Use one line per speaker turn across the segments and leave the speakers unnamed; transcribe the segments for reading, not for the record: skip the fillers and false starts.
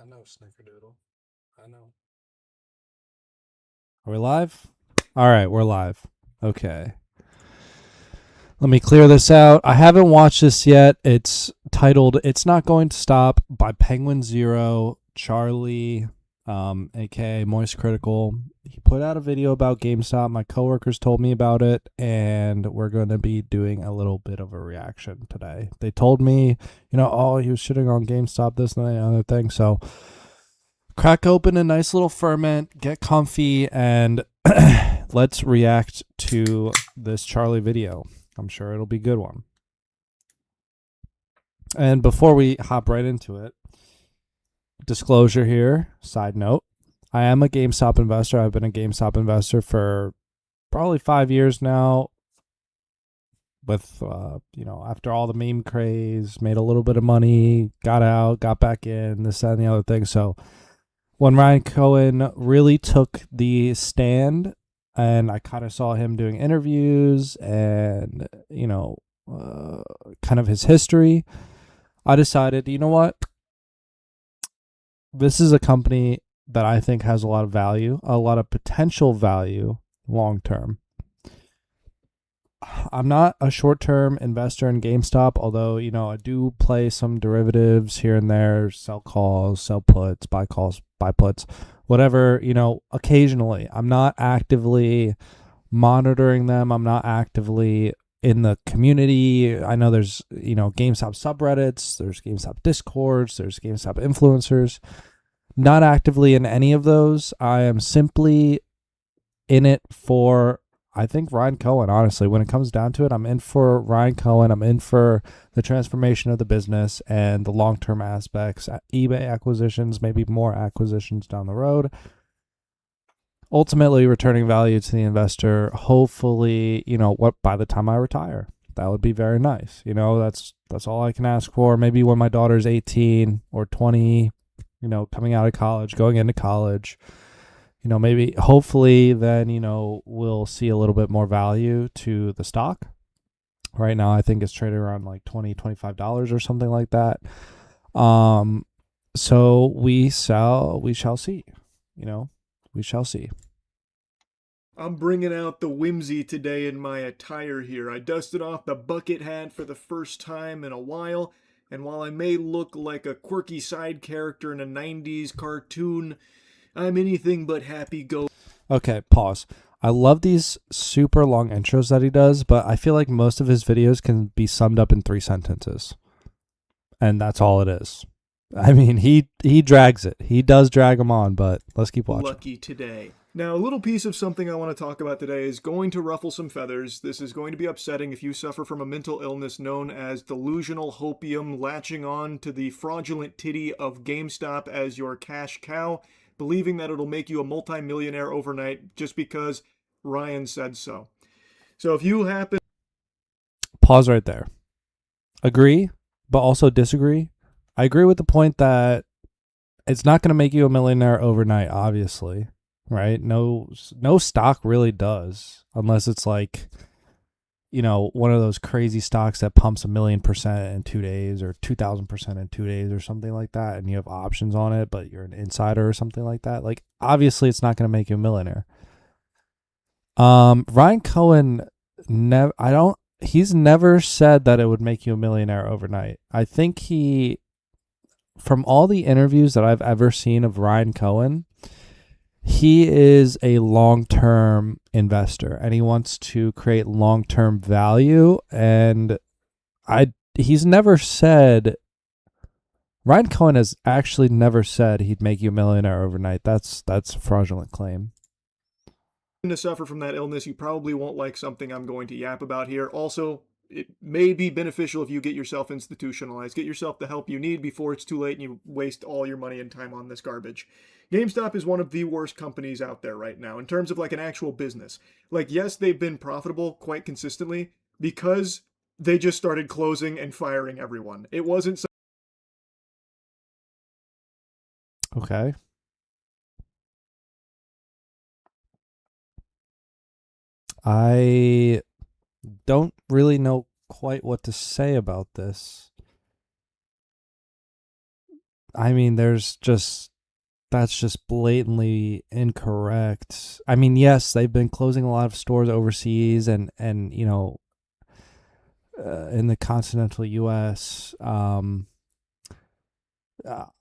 I know Snickerdoodle. I know.
Are we live? All right, we're live. Okay. Let me clear this out. I haven't watched this yet. It's titled It's Not Going to Stop by Penguin Zero, Charlie, aka Moist Critical. He put out a video about GameStop. My coworkers told me about it, and we're going to be doing a little bit of a reaction today. They told me, oh, he was shitting on GameStop, this and that other thing. So crack open a nice little ferment, get comfy, and let's react to this Charlie video. I'm sure it'll be a good one. And before we hop right into it, disclosure here, side note, I am a GameStop investor. I've been a GameStop investor for probably 5 years now. With, after all the meme craze, made a little bit of money, got out, got back in, this, that, and the other thing. So when Ryan Cohen really took the stand, and I kind of saw him doing interviews and, kind of his history, I decided, you know what? This is a company that I think has a lot of value, a lot of potential value long term. I'm not a short-term investor in GameStop, although, I do play some derivatives here and there, sell calls, sell puts, buy calls, buy puts, whatever, occasionally. I'm not actively monitoring them. I'm not actively in the community. I know there's, GameStop subreddits, there's GameStop discords, there's GameStop influencers. Not actively in any of those. I am simply in it for, I think, Ryan Cohen, honestly. When it comes down to it, I'm in for Ryan Cohen. I'm in for the transformation of the business and the long-term aspects, eBay acquisitions, maybe more acquisitions down the road. Ultimately, returning value to the investor, hopefully, by the time I retire. That would be very nice. That's all I can ask for. Maybe when my daughter's 18 or 20, coming out of college, going into college, maybe hopefully then, we'll see a little bit more value to the stock. Right now, I think it's traded around like $20, $25 or something like that. So we shall see, we shall see.
I'm bringing out the whimsy today in my attire here. I dusted off the bucket hat for the first time in a while, and while I may look like a quirky side character in a 90s cartoon, I'm anything but happy-go.
Okay, pause. I love these super long intros that he does, but I feel like most of his videos can be summed up in 3 sentences. And that's all it is. I mean, he drags it. He does drag them on, but let's keep watching.
Lucky today. Now, a little piece of something I want to talk about today is going to ruffle some feathers. This is going to be upsetting if you suffer from a mental illness known as delusional hopium, latching on to the fraudulent titty of GameStop as your cash cow, believing that it'll make you a multimillionaire overnight just because Ryan said so. So if you happen...
Pause right there. Agree, but also disagree. I agree with the point that it's not going to make you a millionaire overnight, obviously, right? No stock really does, unless it's like, one of those crazy stocks that pumps 1,000,000% in 2 days or 2,000% in 2 days or something like that, and you have options on it, but you're an insider or something like that. Like, obviously, it's not going to make you a millionaire. Ryan Cohen, he's never said that it would make you a millionaire overnight. I think from all the interviews that I've ever seen of Ryan Cohen, he is a long-term investor and he wants to create long-term value. And he's never said, Ryan Cohen has actually never said he'd make you a millionaire overnight. That's a fraudulent claim.
To suffer from that illness, you probably won't like something I'm going to yap about here. Also, it may be beneficial if you get yourself institutionalized. Get yourself the help you need before it's too late and you waste all your money and time on this garbage. GameStop is one of the worst companies out there right now in terms of like an actual business. Like, yes, they've been profitable quite consistently because they just started closing and firing everyone. It wasn't so...
Okay. I don't really know quite what to say about this. I mean, that's just blatantly incorrect. I mean, yes, they've been closing a lot of stores overseas and in the continental U.S.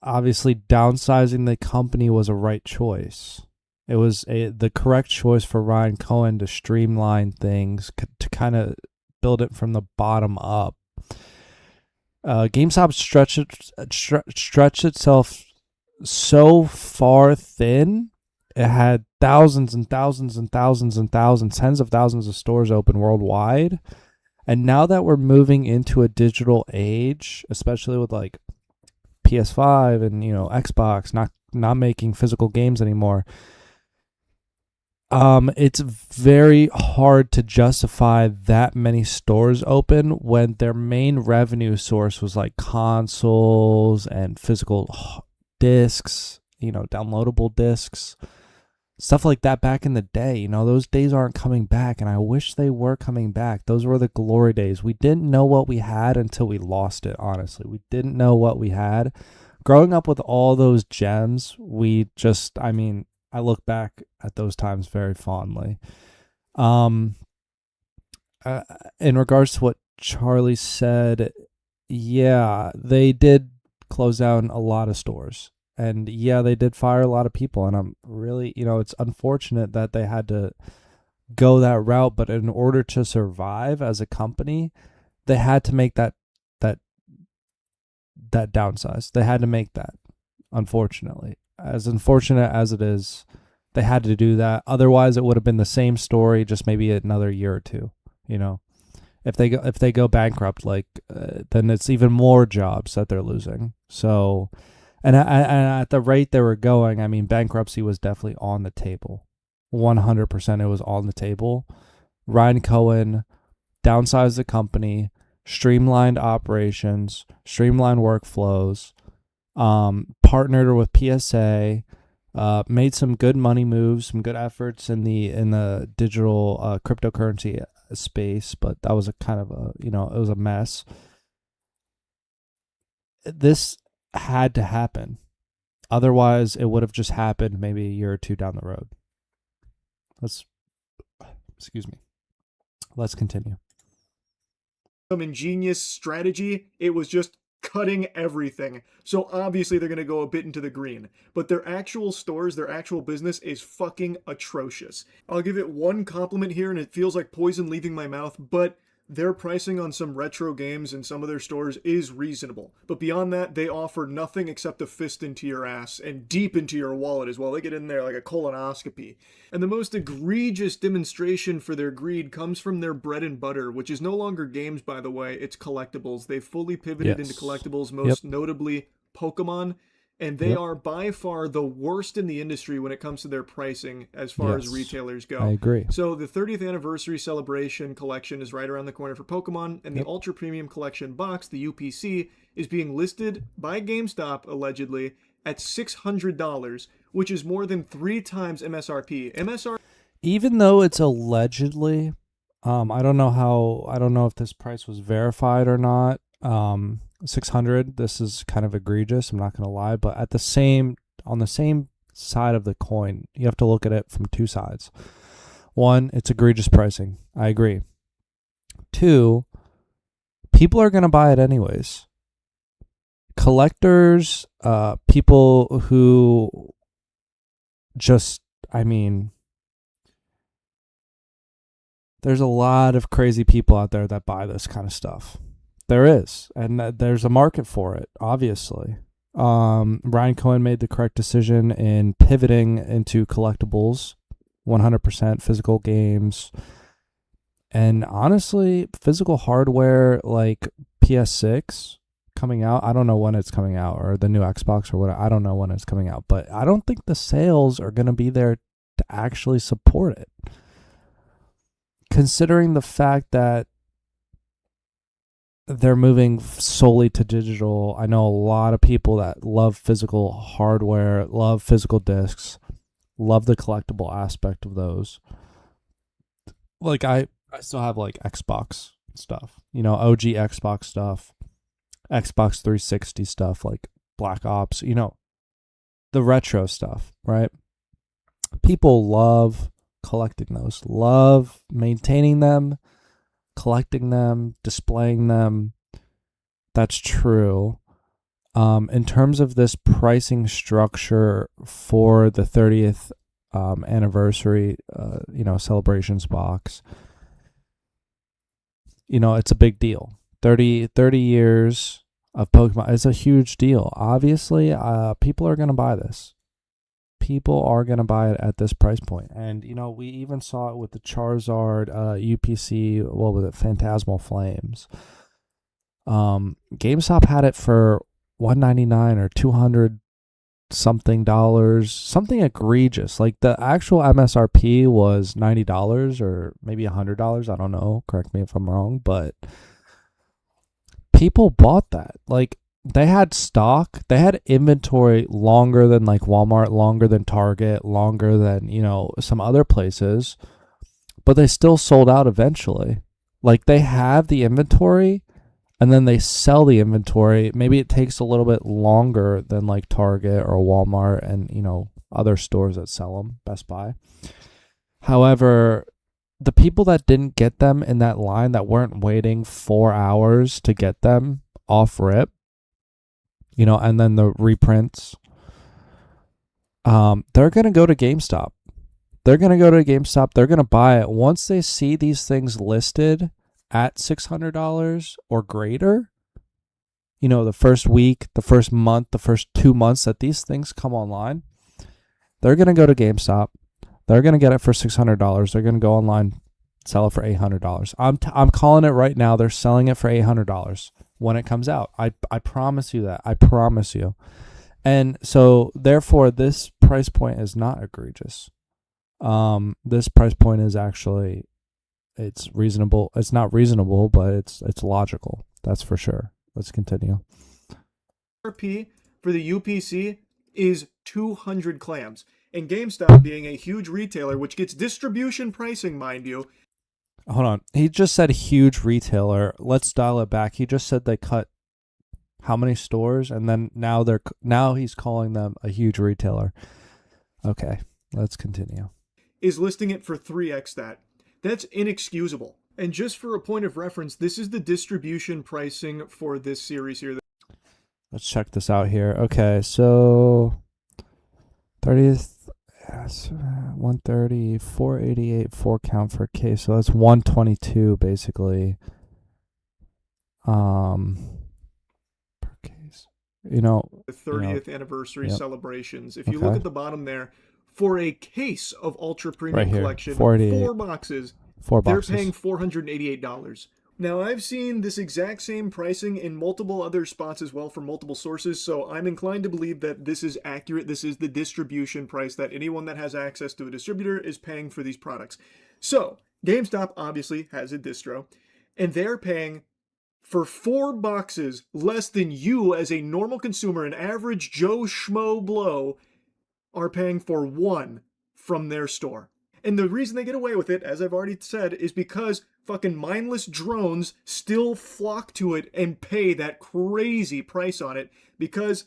Obviously, downsizing the company was a right choice. It was the correct choice for Ryan Cohen to streamline things, to kind of build it from the bottom up. GameStop stretched itself so far thin. It had thousands and thousands and thousands and thousands, tens of thousands of stores open worldwide. And now that we're moving into a digital age, especially with like PS5 and Xbox not making physical games anymore, it's very hard to justify that many stores open when their main revenue source was like consoles and physical discs, downloadable discs, stuff like that back in the day. Those days aren't coming back, and I wish they were coming back. Those were the glory days. We didn't know what we had until we lost it, honestly. We didn't know what we had. Growing up with all those gems, I look back at those times very fondly. In regards to what Charlie said, yeah, they did close down a lot of stores. And yeah, they did fire a lot of people. And I'm really, it's unfortunate that they had to go that route. But in order to survive as a company, they had to make that downsize. They had to make that, unfortunately. As unfortunate as it is, they had to do that. Otherwise, it would have been the same story, just maybe another year or two. If they go bankrupt, then it's even more jobs that they're losing. So, and at the rate they were going, I mean, bankruptcy was definitely on the table. 100%, it was on the table. Ryan Cohen downsized the company, streamlined operations, streamlined workflows, partnered with PSA, made some good money moves, some good efforts in the digital cryptocurrency space, but that was a kind of it was a mess. This had to happen. Otherwise, it would have just happened maybe a year or two down the road. Let's continue.
Some ingenious strategy. It was just cutting everything. So obviously they're going to go a bit into the green. But their actual stores, their actual business is fucking atrocious. I'll give it one compliment here, and it feels like poison leaving my mouth, but their pricing on some retro games in some of their stores is reasonable. But beyond that, they offer nothing except a fist into your ass and deep into your wallet as well. They get in there like a colonoscopy. And the most egregious demonstration for their greed comes from their bread and butter, which is no longer games, by the way, it's collectibles. They've fully pivoted into collectibles, most notably Pokemon. And they are by far the worst in the industry when it comes to their pricing as far as retailers go.
I agree.
So the 30th anniversary celebration collection is right around the corner for Pokemon, and the Ultra Premium Collection box, the UPC, is being listed by GameStop, allegedly, at $600, which is more than 3 times MSRP.
Even though it's allegedly, I don't know if this price was verified or not. 600, this is kind of egregious, I'm not going to lie, but on the same side of the coin, you have to look at it from two sides. One, it's egregious pricing. I agree. Two, people are going to buy it anyways. Collectors, people who just, there's a lot of crazy people out there that buy this kind of stuff. There is, and there's a market for it, obviously. Ryan Cohen made the correct decision in pivoting into collectibles, 100% physical games. And honestly, physical hardware like PS6 coming out, I don't know when it's coming out, or the new Xbox or whatever, I don't know when it's coming out, but I don't think the sales are going to be there to actually support it. Considering the fact that they're moving solely to digital. I know a lot of people that love physical hardware, love physical discs, love the collectible aspect of those. Like I still have like Xbox stuff, OG Xbox stuff, Xbox 360 stuff. Like Black Ops, the retro stuff, right? People love collecting those, love maintaining them, collecting them, displaying them. That's true. In terms of this pricing structure for the 30th anniversary, celebrations box, it's a big deal. 30 years of Pokemon is a huge deal. Obviously, people are going to buy this. People are going to buy it at this price point. And, we even saw it with the Charizard UPC, what was it, Phantasmal Flames. GameStop had it for $199 or $200 something dollars, something egregious. Like the actual MSRP was $90 or maybe $100. I don't know. Correct me if I'm wrong, but people bought that. Like they had stock, they had inventory longer than like Walmart, longer than Target, longer than, some other places, but they still sold out eventually. Like they have the inventory and then they sell the inventory. Maybe it takes a little bit longer than like Target or Walmart and, other stores that sell them, Best Buy. However, the people that didn't get them in that line, that weren't waiting 4 hours to get them off rip, and then the reprints, they're going to go to GameStop. They're going to go to GameStop. They're going to buy it. Once they see these things listed at $600 or greater, the first week, the first month, the first 2 months that these things come online, they're going to go to GameStop. They're going to get it for $600. They're going to go online, sell it for $800. I'm calling it right now. They're selling it for $800 when it comes out. I promise you that. I promise you. And so therefore this price point is not egregious. This price point is actually, it's reasonable. It's not reasonable, but it's logical. That's for sure. Let's continue.
RP for the UPC is 200 clams. And GameStop, being a huge retailer, which gets distribution pricing, mind you.
Hold on. He just said huge retailer. Let's dial it back. He just said they cut how many stores, and then now he's calling them a huge retailer. Okay, let's continue.
Is listing it for 3x that. That's inexcusable. And just for a point of reference, this is the distribution pricing for this series here.
Let's check this out here. Okay, so 30th, 130, 488, 4 count for case. So that's 122 basically. Per case. The
30th anniversary celebrations. If you
Okay.
look at the bottom there, for a case of Ultra Premium
Right here,
Collection,
488.
4 boxes,
4
they're
boxes.
paying $488. Now, I've seen this exact same pricing in multiple other spots as well from multiple sources, so I'm inclined to believe that this is accurate. This is the distribution price that anyone that has access to a distributor is paying for these products. So, GameStop obviously has a distro, and they're paying for 4 boxes less than you as a normal consumer, an average Joe Schmo blow, are paying for 1 from their store. And the reason they get away with it, as I've already said, is because fucking mindless drones still flock to it and pay that crazy price on it because...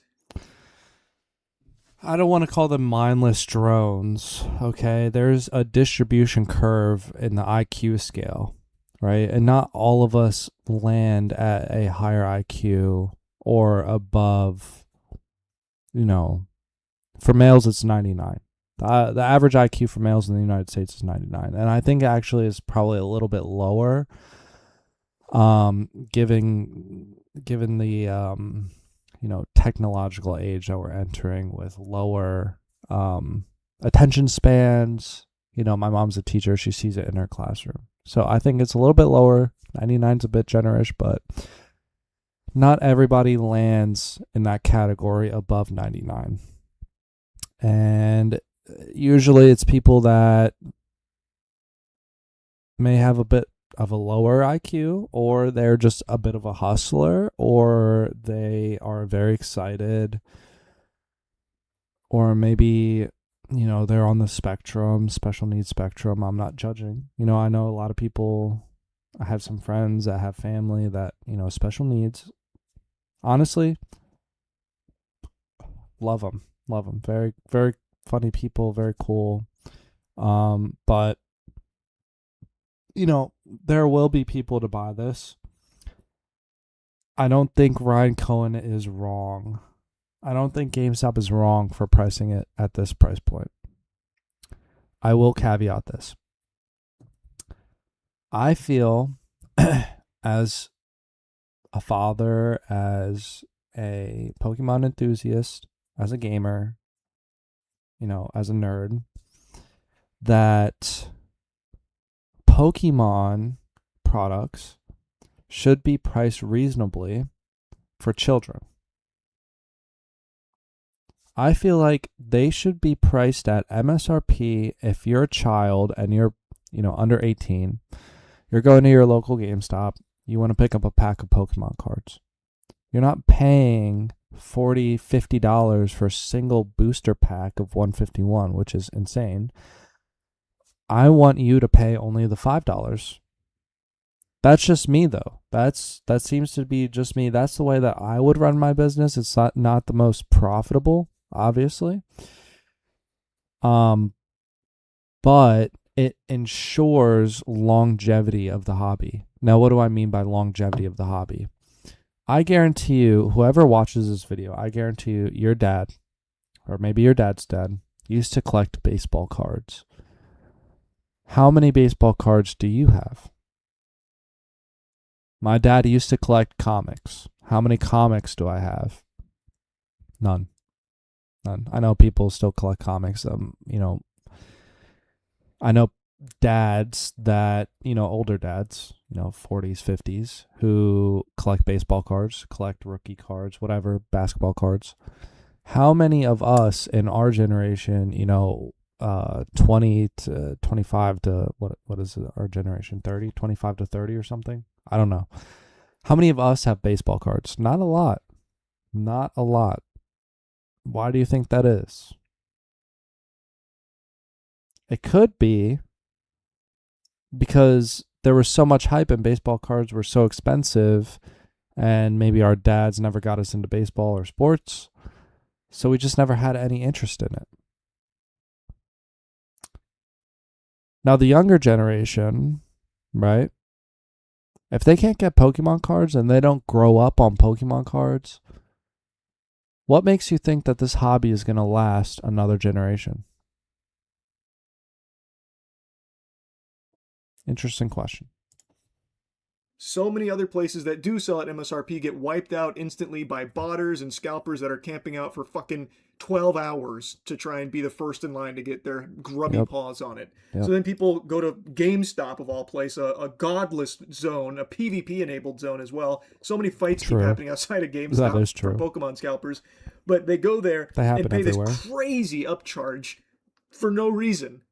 I don't want to call them mindless drones, okay? There's a distribution curve in the IQ scale, right? And not all of us land at a higher IQ or above, for males it's 99. The average IQ for males in the United States is 99, and I think actually is probably a little bit lower, given the technological age that we're entering with lower attention spans. My mom's a teacher; she sees it in her classroom, so I think it's a little bit lower. 99's a bit generous, but not everybody lands in that category above 99, and usually it's people that may have a bit of a lower IQ, or they're just a bit of a hustler, or they are very excited, or maybe, they're on the spectrum, special needs spectrum. I'm not judging. I know a lot of people, I have some friends that have family that, special needs. Honestly, Love them. Love them. Very, very funny people. Very cool. But there will be people to buy this. I don't think Ryan Cohen is wrong. I don't think GameStop is wrong for pricing it at this price point. I will caveat this. I feel as a father, as a Pokemon enthusiast, as a gamer, as a nerd, that Pokemon products should be priced reasonably for children. I feel like they should be priced at MSRP if you're a child and you're, under 18. You're going to your local GameStop. You want to pick up a pack of Pokemon cards. You're not paying $40, $50 for a single booster pack of 151, which is insane. I want you to pay only the $5. That's just me, though. That seems to be just me. That's the way that I would run my business. It's not the most profitable, obviously. But it ensures longevity of the hobby. Now, what do I mean by longevity of the hobby? I guarantee you, whoever watches this video, I guarantee you, your dad, or maybe your dad's dad, used to collect baseball cards. How many baseball cards do you have? My dad used to collect comics. How many comics do I have? None. I know people still collect comics. I know dads that, older dads, 40s, 50s, who collect baseball cards, collect rookie cards, whatever, basketball cards. How many of us in our generation, 20 to 25 to, what is it, our generation, 30, 25 to 30 or something? I don't know. How many of us have baseball cards? Not a lot. Not a lot. Why do you think that is? It could be because there was so much hype and baseball cards were so expensive, and maybe our dads never got us into baseball or sports, so we just never had any interest in it. Now, the younger generation, right? If they can't get Pokemon cards and they don't grow up on Pokemon cards, what makes you think that this hobby is going to last another generation? Interesting question.
So many other places that do sell at MSRP get wiped out instantly by botters and scalpers that are camping out for fucking 12 hours to try and be the first in line to get their grubby paws on it.
Yep.
So then people go to GameStop, of all places, a godless zone, a PvP-enabled zone as well. So many fights keep happening outside of GameStop
That is true.
for Pokemon scalpers. But they go there and pay
everywhere.
This crazy upcharge for no reason,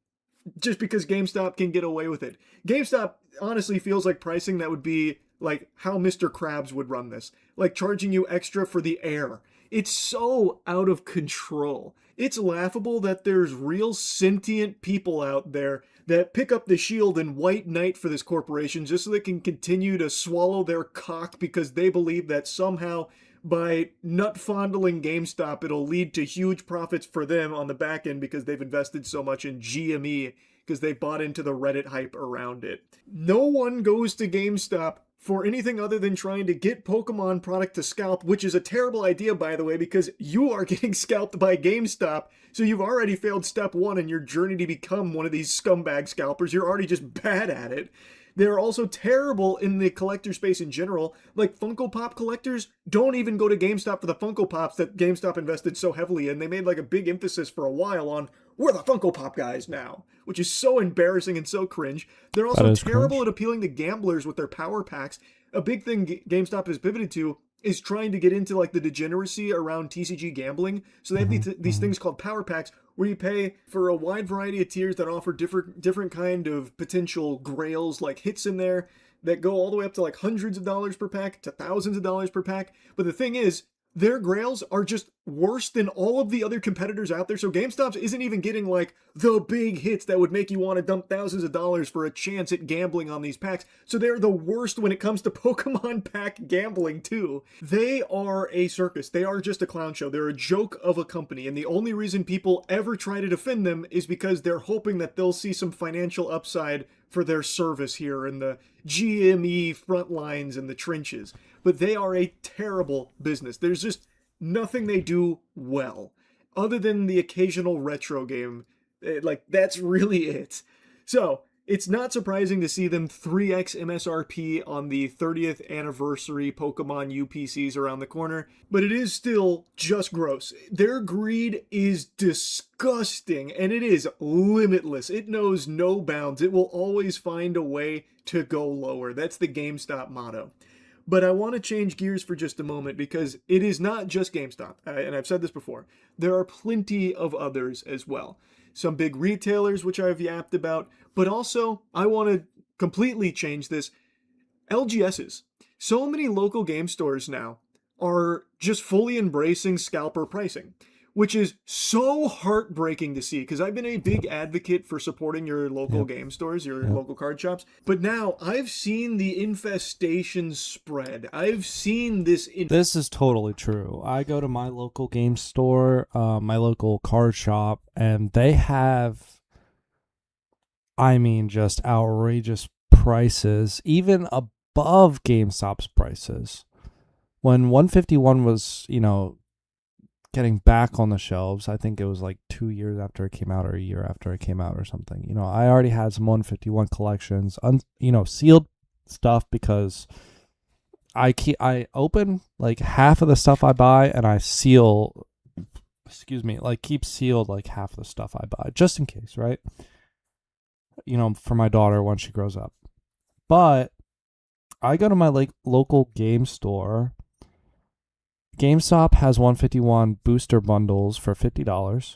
just because GameStop can get away with it. GameStop honestly feels like pricing that would be like how Mr. Krabs would run this, like charging you extra for the air. It's so out of control. It's laughable that there's real sentient people out there that pick up the shield and white knight for this corporation just so they can continue to swallow their cock because they believe that somehow by nut fondling GameStop, it'll lead to huge profits for them on the back end because they've invested so much in GME because they bought into the Reddit hype around it. No one goes to GameStop for anything other than trying to get Pokemon product to scalp, which is a terrible idea, by the way, because you are getting scalped by GameStop, so you've already failed step one in your journey to become one of these scumbag scalpers. You're already just bad at it. They're also terrible in the collector space in general. Like Funko Pop collectors don't even go to GameStop for the Funko Pops that GameStop invested so heavily in. They made like a big emphasis for a while on, we're the Funko Pop guys now, which is so embarrassing and so cringe. They're also terrible at appealing to gamblers with their power packs. A big thing GameStop has pivoted to is trying to get into like the degeneracy around TCG gambling. So they have these things called power packs where you pay for a wide variety of tiers that offer different kind of potential grails, like hits in there that go all the way up to like hundreds of dollars per pack to thousands of dollars per pack. But the thing is, their grails are just worse than all of the other competitors out there. So GameStop isn't even getting like the big hits that would make you want to dump thousands of dollars for a chance at gambling on these packs. So they're the worst when it comes to Pokemon pack gambling too. They are a circus. They are just a clown show. They're a joke of a company. And the only reason people ever try to defend them is because they're hoping that they'll see some financial upside for their service here in the GME front lines and the trenches. But they are a terrible business. There's just nothing they do well, other than the occasional retro game. Like, that's really it. So, it's not surprising to see them 3x MSRP on the 30th anniversary Pokemon UPCs around the corner, but it is still just gross. Their greed is disgusting, and it is limitless. It knows no bounds. It will always find a way to go lower. That's the GameStop motto. But I want to change gears for just a moment because it is not just GameStop, and I've said this before. There are plenty of others as well. Some big retailers, which I've yapped about, but also I want to completely change this. LGSs. So many local game stores now are just fully embracing scalper pricing, which is so heartbreaking to see because I've been a big advocate for supporting your local game stores, your local card shops. But now I've seen the infestation spread. I've seen this.
This is totally true. I go to my local game store, my local card shop, and they have, I mean, just outrageous prices, even above GameStop's prices. When 151 was, getting back on the shelves, I think it was like 2 years after it came out or a year after it came out or something. I already had some 151 collections, sealed stuff because I open like half of the stuff I buy and I seal, keep sealed like half of the stuff I buy just in case, right? For my daughter when she grows up. But I go to my local game store. GameStop has 151 booster bundles for $50.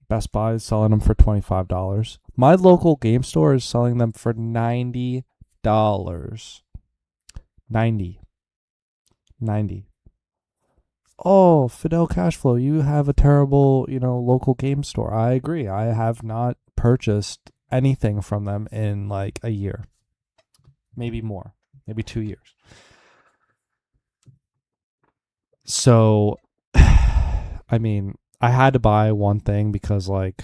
Best Buy is selling them for $25. My local game store is selling them for $90. 90. Oh, Fidel Cashflow, you have a terrible, local game store. I agree. I have not purchased anything from them in like a year. Maybe more. Maybe 2 years. So, I mean, I had to buy one thing because, I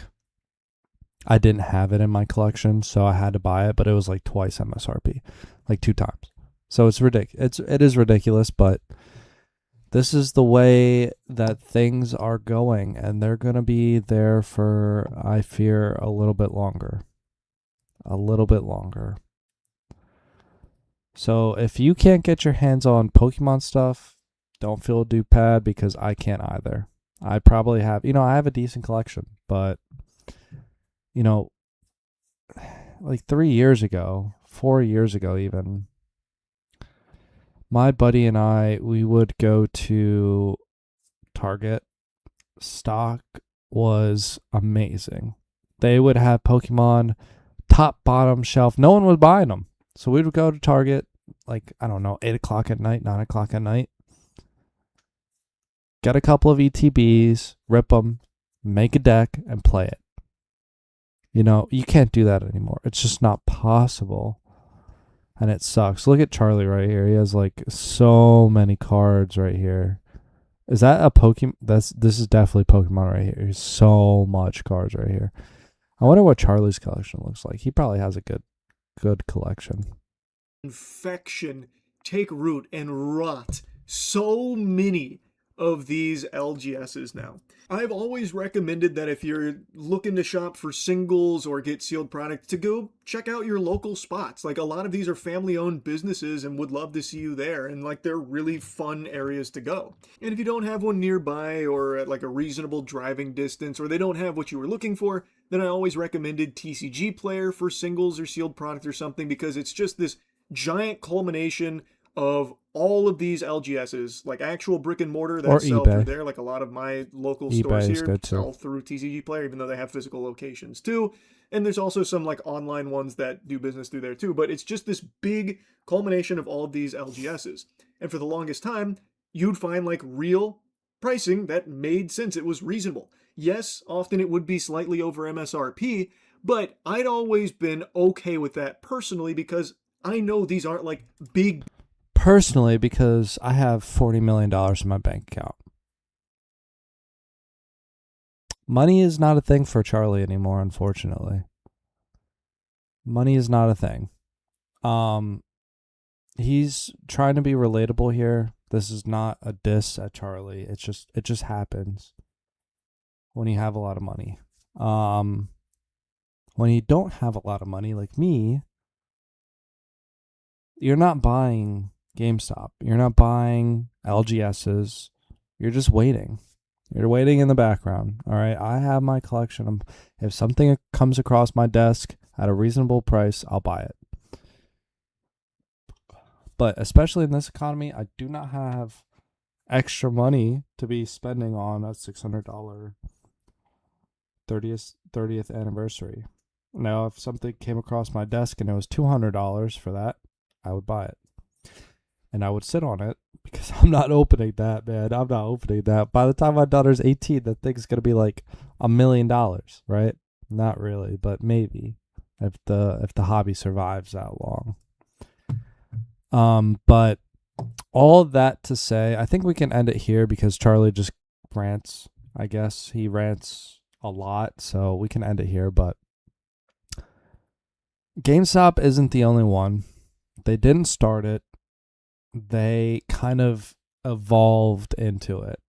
didn't have it in my collection, so I had to buy it, but it was like twice MSRP, like 2 times. So it's ridiculous. It is ridiculous, but this is the way that things are going, and they're going to be there for, I fear, a little bit longer. So if you can't get your hands on Pokemon stuff, don't feel too bad because I can't either. I probably have, I have a decent collection, but, like 3 years ago, 4 years ago even, my buddy and I, we would go to Target. Stock was amazing. They would have Pokemon top, bottom shelf. No one was buying them. So we would go to Target, 8 o'clock at night, 9 o'clock at night. Get a couple of ETBs, rip them, make a deck, and play it. You can't do that anymore. It's just not possible. And it sucks. Look at Charlie right here. He has so many cards right here. Is that a Pokemon? This is definitely Pokemon right here. There's so much cards right here. I wonder what Charlie's collection looks like. He probably has a good collection.
Infection take root and rot so many of these LGSs now. I've always recommended that if you're looking to shop for singles or get sealed products, to go check out your local spots. A lot of these are family-owned businesses and would love to see you there, and they're really fun areas to go. And if you don't have one nearby or at a reasonable driving distance, or they don't have what you were looking for, then I always recommended TCG Player for singles or sealed product or something, because it's just this giant culmination of all of these LGSs, actual brick and mortar that sell through there. A lot of my local stores here sell through TCG Player, even though they have physical locations too. And there's also some online ones that do business through there too. But it's just this big culmination of all of these LGSs. And for the longest time, you'd find like real pricing that made sense. It was reasonable. Yes, often it would be slightly over MSRP, but I'd always been okay with that personally because I know these aren't like big.
Personally, because I have $40 million in my bank account. Money is not a thing for Charlie anymore, unfortunately. Money is not a thing. He's trying to be relatable here. This is not a diss at Charlie. It just happens when you have a lot of money. When you don't have a lot of money like me, you're not buying GameStop. You're not buying LGSs. You're just waiting. You're waiting in the background. All right. I have my collection. If something comes across my desk at a reasonable price, I'll buy it. But especially in this economy, I do not have extra money to be spending on a $600 30th anniversary. Now, if something came across my desk and it was $200 for that, I would buy it. And I would sit on it because I'm not opening that, man. I'm not opening that. By the time my daughter's 18, the thing's going to be like $1 million, right? Not really, but maybe if the hobby survives that long. But all that to say, I think we can end it here because Charlie just rants. I guess he rants a lot, so we can end it here. But GameStop isn't the only one. They didn't start it. They kind of evolved into it.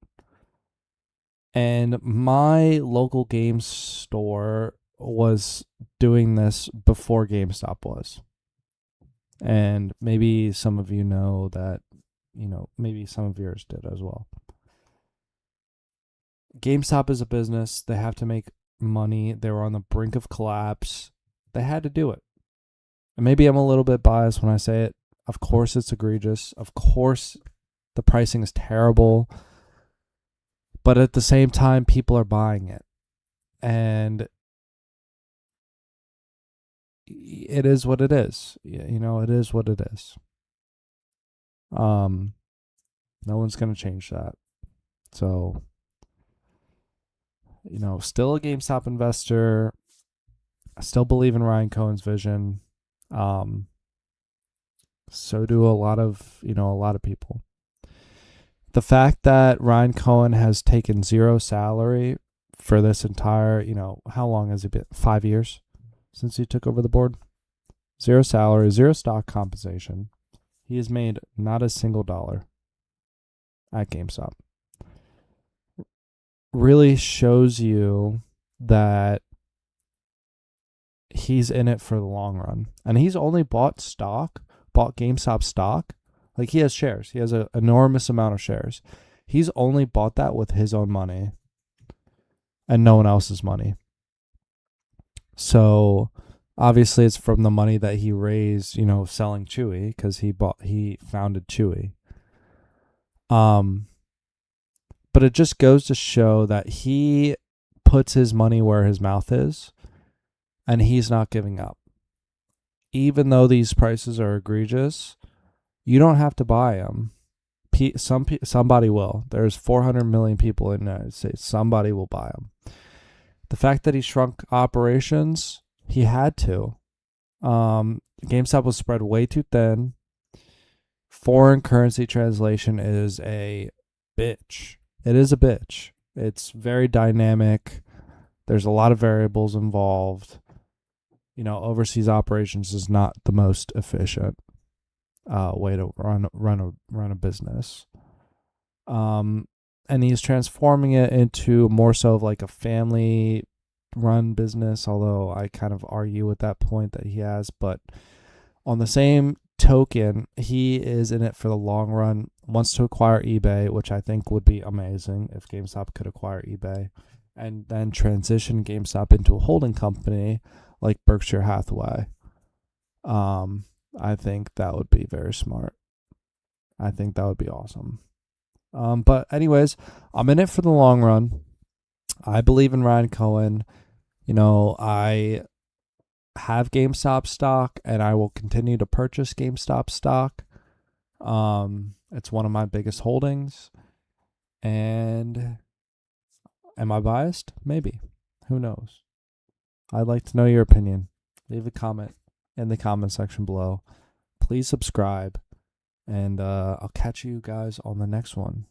And my local game store was doing this before GameStop was. And maybe some of you know that, maybe some of yours did as well. GameStop is a business. They have to make money. They were on the brink of collapse. They had to do it. And maybe I'm a little bit biased when I say it. Of course it's egregious. Of course the pricing is terrible. But at the same time, people are buying it. And it is what it is. It is what it is. No one's going to change that. So, still a GameStop investor. I still believe in Ryan Cohen's vision. So do a lot of people. The fact that Ryan Cohen has taken zero salary for this entire, how long has it been? 5 years since he took over the board? Zero salary, zero stock compensation. He has made not a single dollar at GameStop. Really shows you that he's in it for the long run. And he's only bought GameStop stock. Like, he has shares. He has an enormous amount of shares. He's only bought that with his own money and no one else's money. So obviously it's from the money that he raised, selling Chewy, because he founded Chewy. But it just goes to show that he puts his money where his mouth is, and he's not giving up. Even though these prices are egregious, you don't have to buy them. Somebody will. There's 400 million people in the United States. Somebody will buy them. The fact that he shrunk operations, he had to. GameStop was spread way too thin. Foreign currency translation is a bitch. It is a bitch. It's very dynamic. There's a lot of variables involved. Overseas operations is not the most efficient way to run a business. And he's transforming it into more so of like a family run business, although I kind of argue at that point that he has. But on the same token, he is in it for the long run, wants to acquire eBay, which I think would be amazing if GameStop could acquire eBay, and then transition GameStop into a holding company like Berkshire Hathaway. I think that would be very smart. I think that would be awesome. But anyways, I'm in it for the long run. I believe in Ryan Cohen. I have GameStop stock, and I will continue to purchase GameStop stock. It's one of my biggest holdings. And am I biased? Maybe. Who knows? I'd like to know your opinion. Leave a comment in the comment section below. Please subscribe. And I'll catch you guys on the next one.